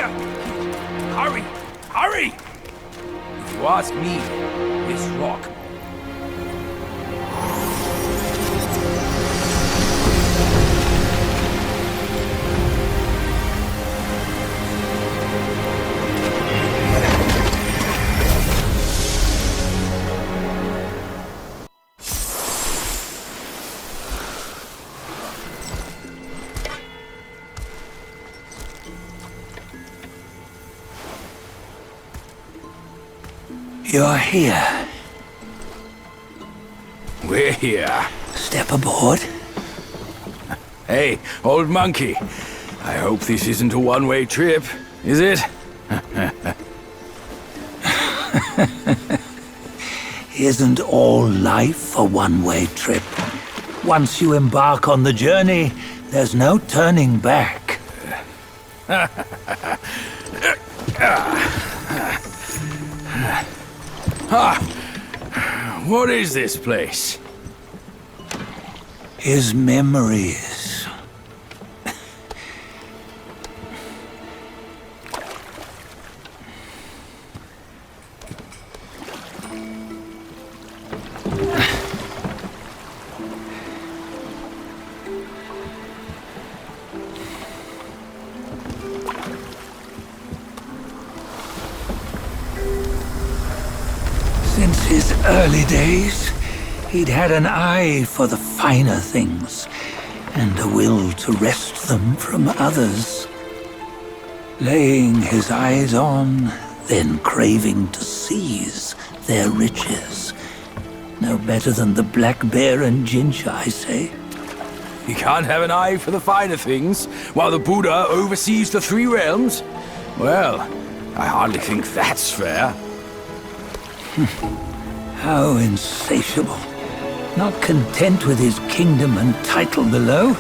here! Hurry! Hurry! If you ask me, this rock... You're here. We're here. Step aboard. Hey, old monkey. I hope this isn't a one-way trip, is it? Isn't all life a one-way trip? Once you embark on the journey, there's no turning back. What is this place? His memories. Since his early days, he'd had an eye for the finer things, and a will to wrest them from others. Laying his eyes on, then craving to seize their riches. No better than the black bear and Jinja, I say. You can't have an eye for the finer things, while the Buddha oversees the three realms? Well, I hardly think that's fair. How insatiable. Not content with his kingdom and title below,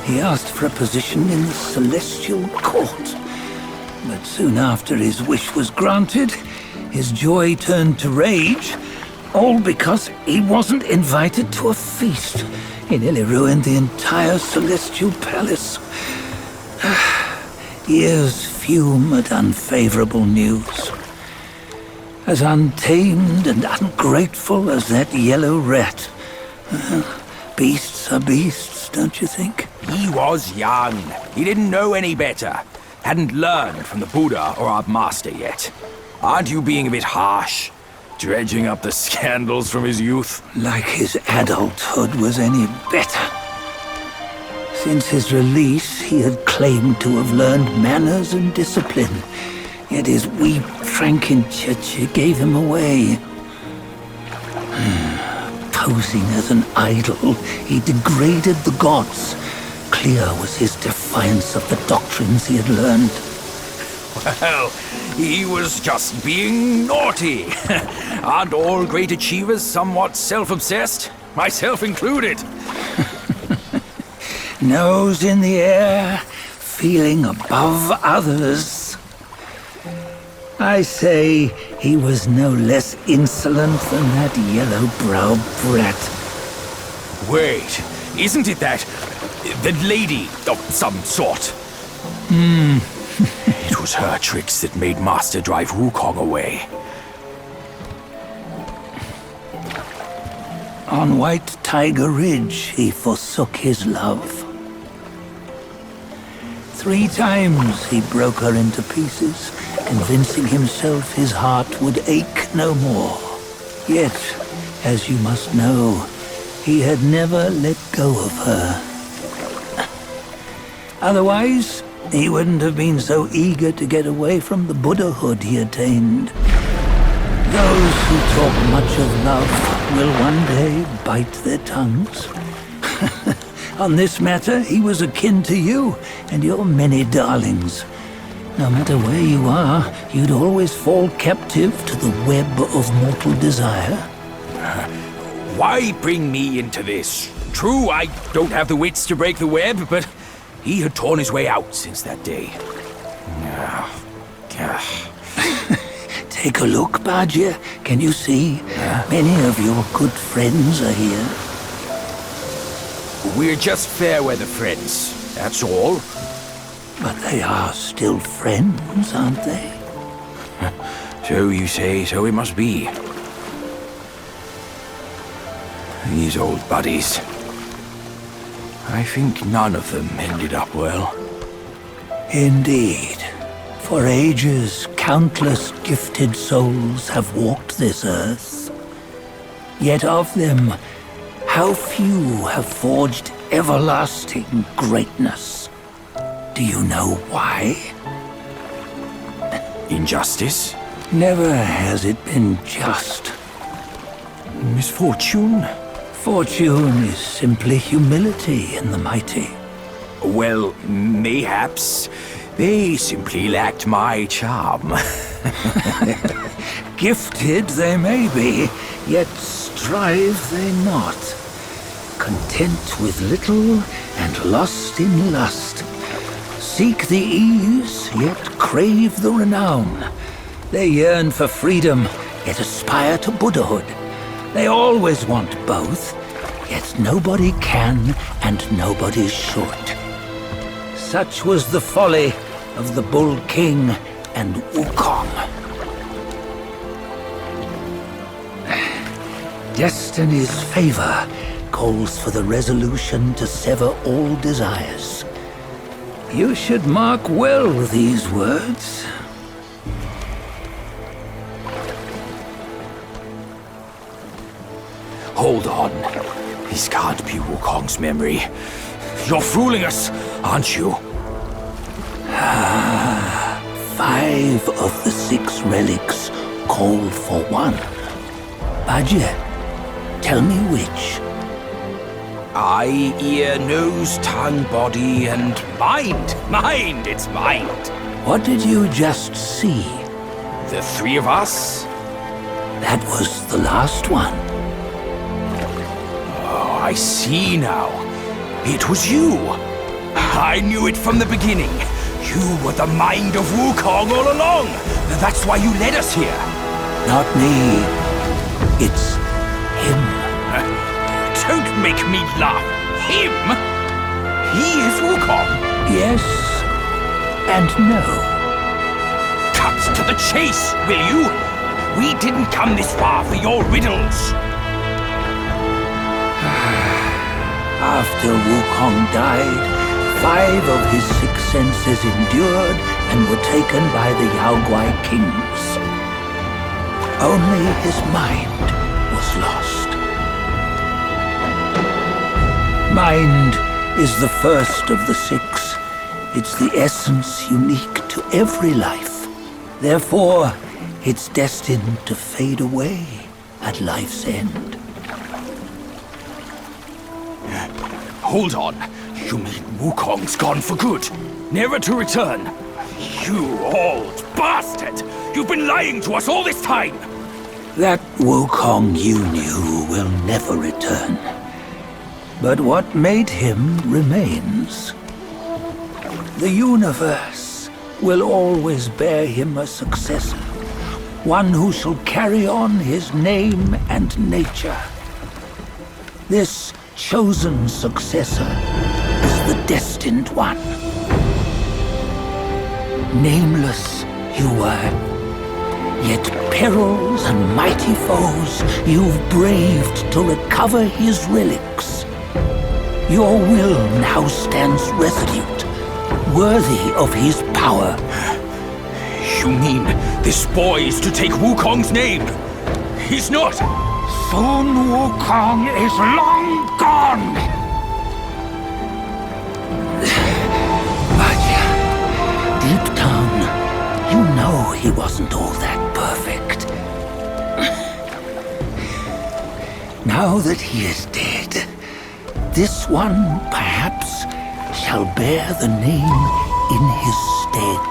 he asked for a position in the Celestial Court. But soon after his wish was granted, his joy turned to rage, all because he wasn't invited to a feast. He nearly ruined the entire Celestial Palace. Ears fume at unfavorable news. As untamed and ungrateful as that yellow rat. Beasts are beasts, don't you think? He was young. He didn't know any better. Hadn't learned from the Buddha or our master yet. Aren't you being a bit harsh? Dredging up the scandals from his youth? Like his adulthood was any better. Since his release, he had claimed to have learned manners and discipline. Yet his weak Frankenchurch gave him away. Posing as an idol, he degraded the gods. Clear was his defiance of the doctrines he had learned. Well, he was just being naughty. Aren't all great achievers somewhat self-obsessed? Myself included. Nose in the air, feeling above others. I say he was no less insolent than that yellow-browed brat. Wait, isn't it that lady of some sort? It was her tricks that made Master drive Wukong away. On White Tiger Ridge, he forsook his love. 3 times he broke her into pieces, convincing himself his heart would ache no more. Yet, as you must know, he had never let go of her. Otherwise, he wouldn't have been so eager to get away from the Buddhahood he attained. Those who talk much of love will one day bite their tongues. On this matter, he was akin to you and your many darlings. No matter where you are, you'd always fall captive to the web of mortal desire. Why bring me into this? True, I don't have the wits to break the web, but he had torn his way out since that day. Take a look, Bajie. Can you see? Many of your good friends are here. We're just fair weather friends, that's all. But they are still friends, aren't they? So you say, so it must be. These old buddies. I think none of them ended up well. Indeed. For ages, countless gifted souls have walked this earth. Yet of them, how few have forged everlasting greatness? Do you know why? Injustice? Never has it been just. Misfortune? Fortune is simply humility in the mighty. Well, mayhaps they simply lacked my charm. Gifted they may be, yet strive they not. Content with little and lost in lust. Seek the ease, yet crave the renown. They yearn for freedom, yet aspire to Buddhahood. They always want both, yet nobody can and nobody should. Such was the folly of the Bull King and Wukong. Destiny's favor calls for the resolution to sever all desires. You should mark well these words. Hold on. This can't be Wukong's memory. You're fooling us, aren't you? 5 of the 6 relics call for one. Bajie, tell me which. Eye, ear, nose, tongue, body, and mind. Mind, it's mind. What did you just see? The 3 of us? That was the last one. Oh, I see now. It was you. I knew it from the beginning. You were the mind of Wukong all along. That's why you led us here. Not me. It's him. Don't make me laugh. Him? He is Wukong. Yes and no. Cut to the chase, will you? We didn't come this far for your riddles. After Wukong died, 5 of his 6 senses endured and were taken by the Yaoguai kings. Only his mind was lost. Mind is the first of the 6. It's the essence unique to every life. Therefore, it's destined to fade away at life's end. Hold on. You mean Wukong's gone for good? Never to return? You old bastard! You've been lying to us all this time! That Wukong you knew will never return. But what made him remains. The universe will always bear him a successor. One who shall carry on his name and nature. This chosen successor is the destined one. Nameless you were, yet perils and mighty foes you've braved to recover his relics. Your will now stands resolute, worthy of his power. You mean this boy is to take Wukong's name? He's not! Sun Wukong is long gone! Bajie, deep down, you know he wasn't all that perfect. Now that he is dead, this one, perhaps, shall bear the name in his stead.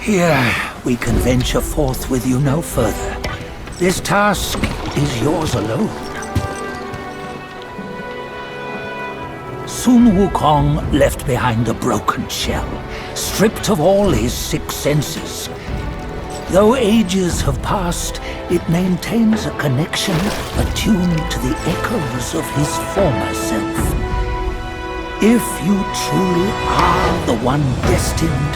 Here, we can venture forth with you no further. This task is yours alone. Sun Wukong left behind a broken shell, stripped of all his 6 senses. Though ages have passed, it maintains a connection attuned to the echoes of his former self. If you truly are the one destined,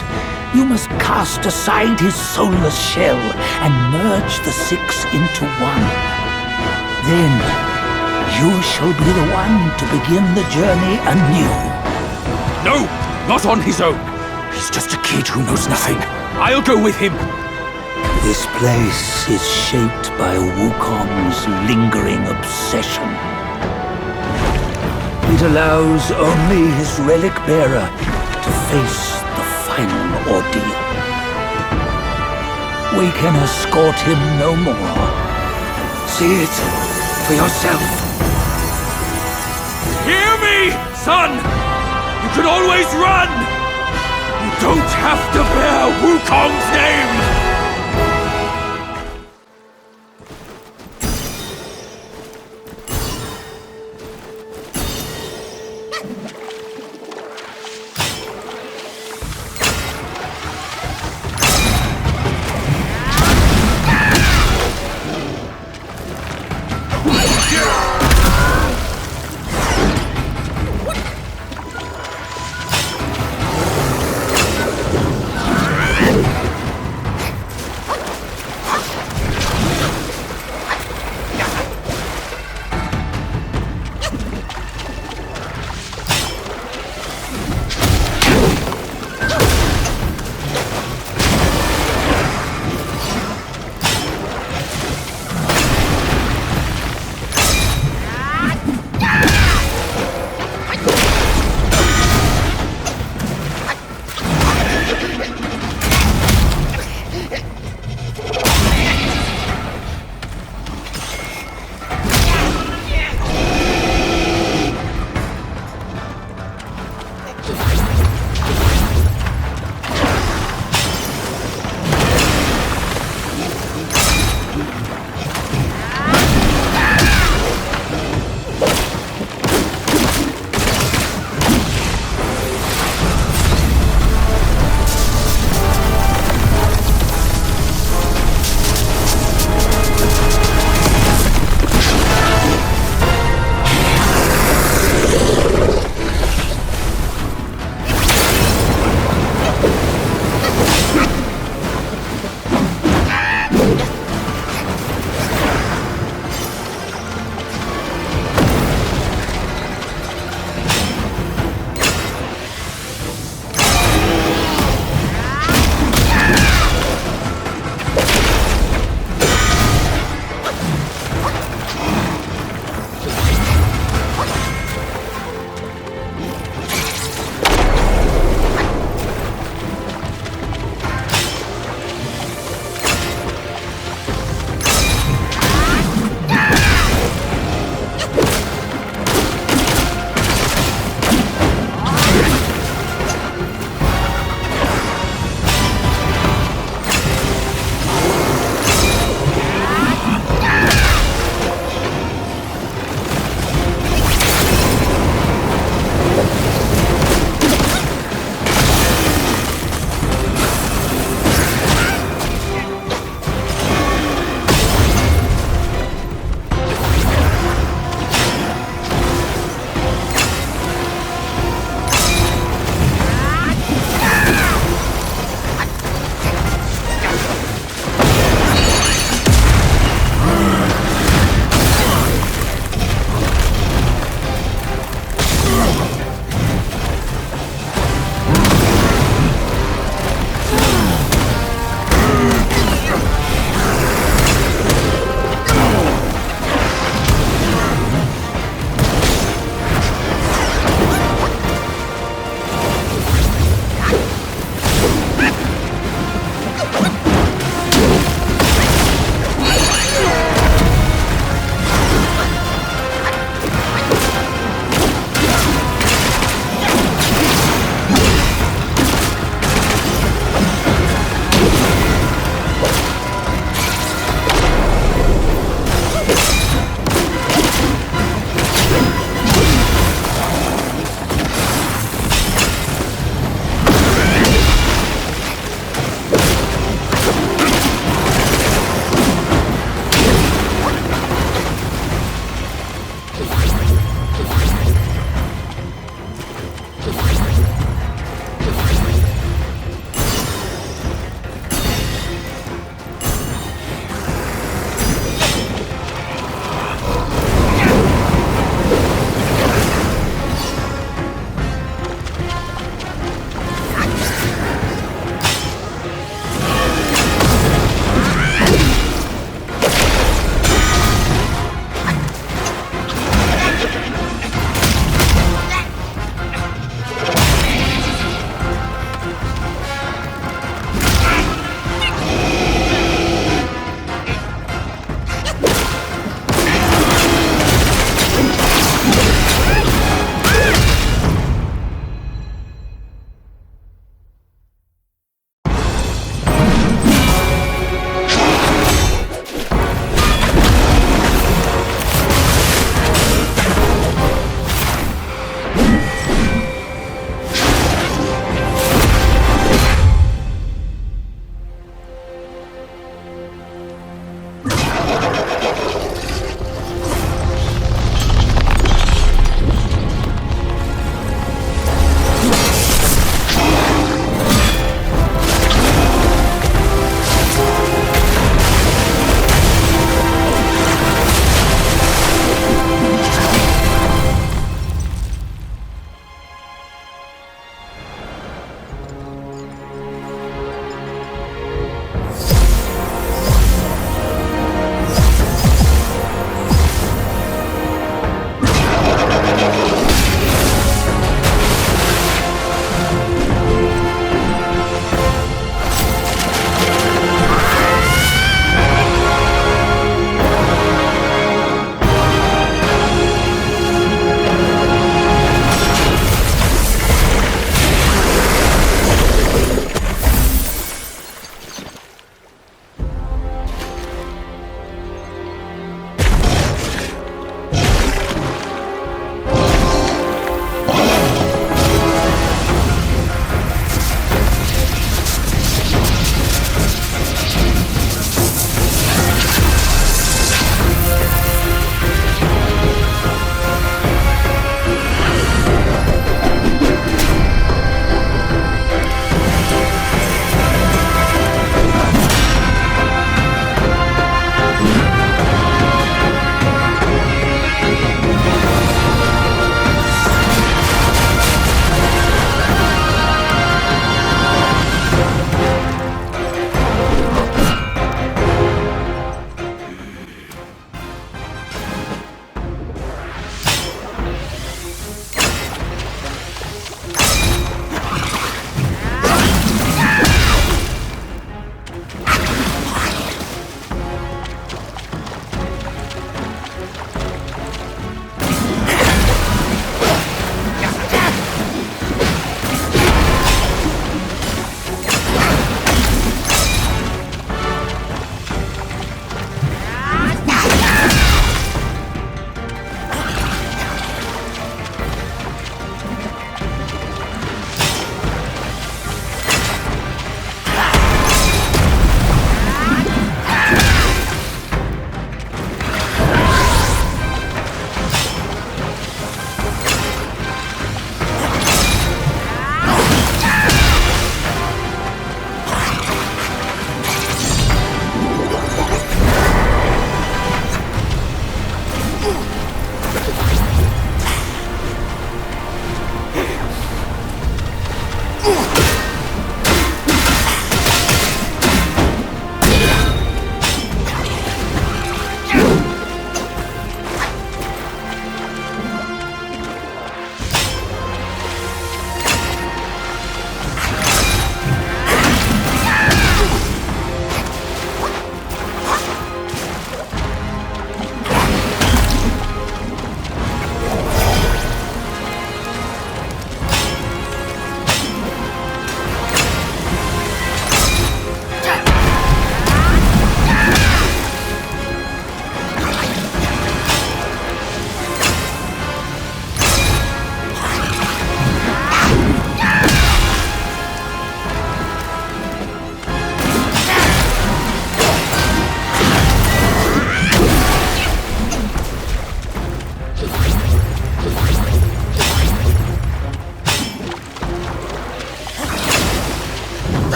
you must cast aside his soulless shell and merge the 6 into one. Then, you shall be the one to begin the journey anew. No, not on his own. He's just a kid who knows nothing. I'll go with him. This place is shaped by Wukong's lingering obsession. It allows only his relic bearer to face the final ordeal. We can escort him no more. See it for yourself. Hear me, son! You can always run! You don't have to bear Wukong's name!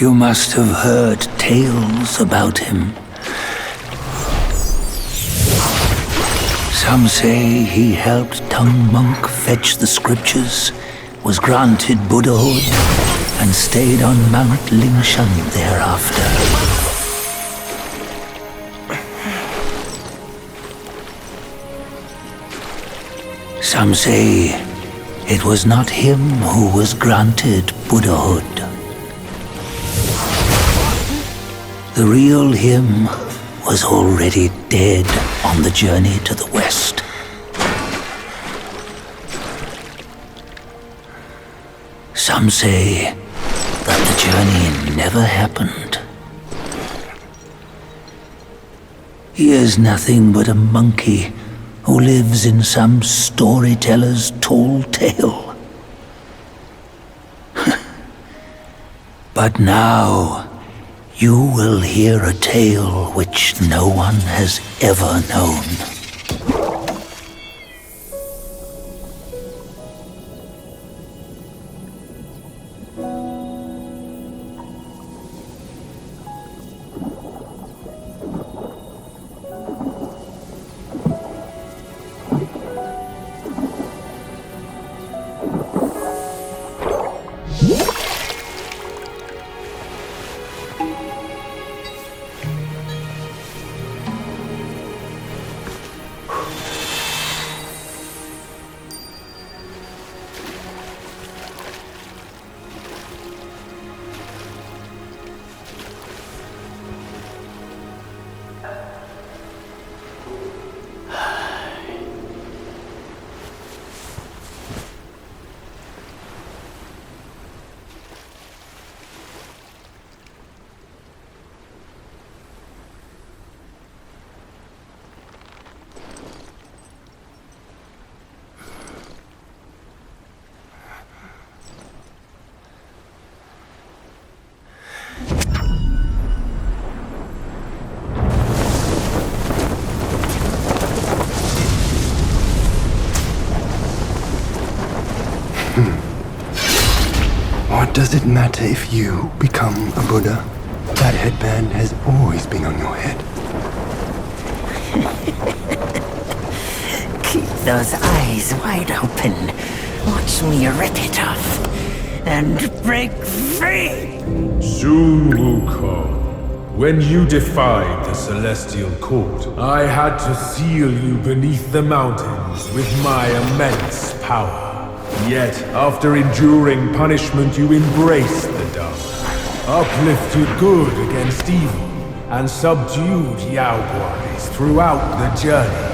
You must have heard tales about him. Some say he helped Tung Monk fetch the scriptures, was granted Buddhahood, and stayed on Mount Lingshan thereafter. Some say it was not him who was granted Buddhahood. The real him was already dead on the journey to the west. Some say that the journey never happened. He is nothing but a monkey who lives in some storyteller's tall tale. But now, you will hear a tale which no one has ever known. What does it matter if you become a Buddha? That headband has always been on your head. Keep those eyes wide open. Watch me rip it off and break free. Sun Wukong, when you defied the Celestial Court, I had to seal you beneath the mountains with my immense power. Yet, after enduring punishment, you embraced the dark, uplifted good against evil, and subdued Yao Guais throughout the journey.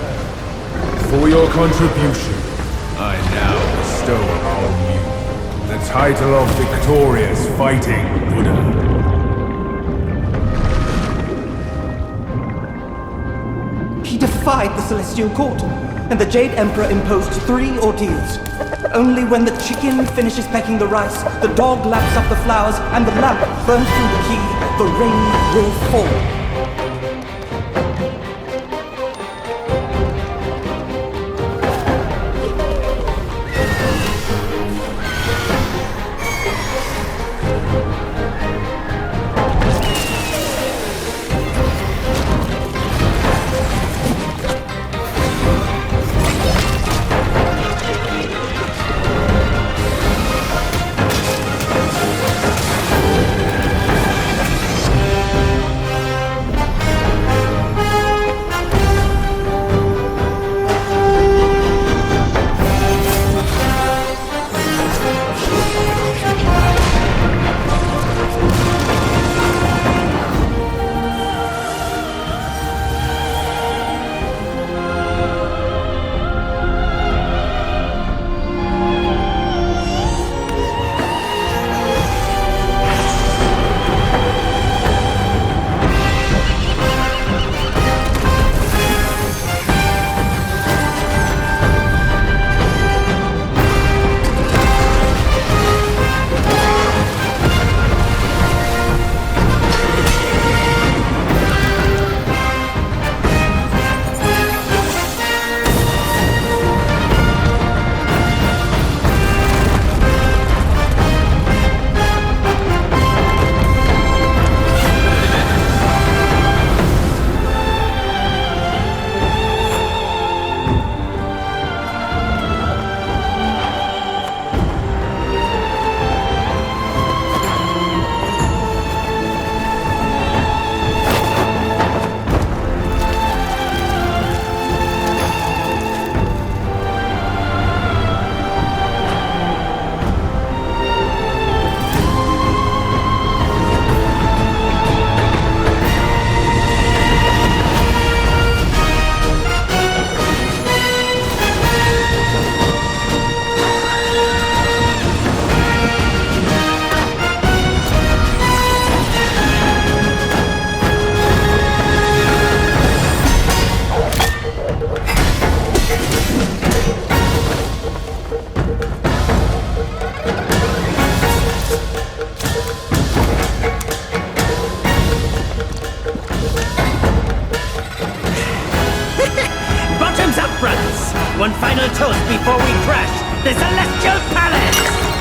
For your contribution, I now bestow upon you the title of Victorious Fighting Buddha. He defied the Celestial Court, and the Jade Emperor imposed 3 ordeals. Only when the chicken finishes pecking the rice, the dog laps up the flowers, and the lamp burns through the key, the rain will fall. One final toast before we crash the Celestial Palace!